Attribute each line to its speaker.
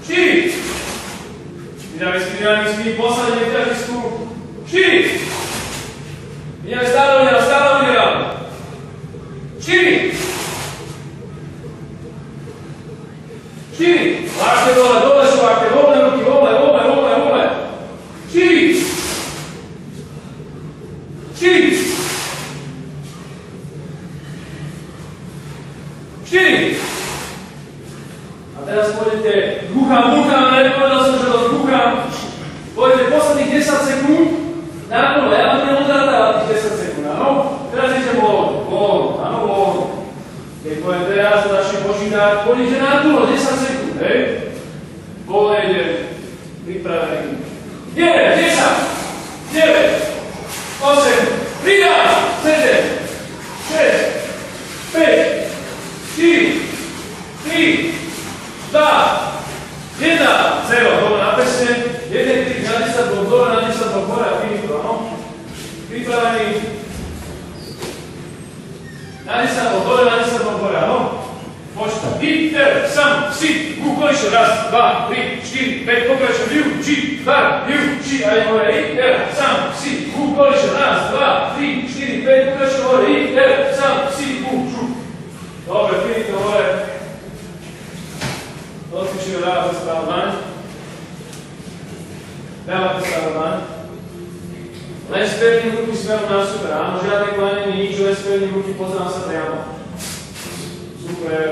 Speaker 1: 4. Dynamicky, posledný ťažisku. 4. Ideme stále udelám. 4. 4. Vážte dole, švákte, voľné ruky, voľné. 4. 4. 4. A teraz pôjdete búcham, nepovedal som, že to búcham. Pôjdete posledných 10 sekúnd na nule, ja vám budem odrátávať tých 10 sekúnd, áno? Teraz idete voľno, áno, voľno. Keď poviem teraz, začnem počítať, pôjdete na nule, 10 sekúnd, hej? Voľne ide, pripravený. 9, 10, 9, 8, pridám, 7, 6, 5, 4, 3, 2, 1, 0, dole na peste, jeden klik na 10 blok dole, na 10 blok hore a finito, áno? Pripravený. Na 10 blok dole, na 10 blok hore, áno? Počítam. Inter, sam, si, kúkoliš, raz, 2, 3, 4, 5, pokračujem, liu, či, bar, liu, či, aj hore, inter, sam, si, kúkoliš, raz, 2, 3, 4, 5, pokračujem, hore, inter, sam, si, kúču. Dobre, finito, hore. Odpíšime, dávate stále daň. Len s pevným ruky smerom na super, áno, žiadne klanenie, nič, len s pevným ruky pozerám sa priamo. Super.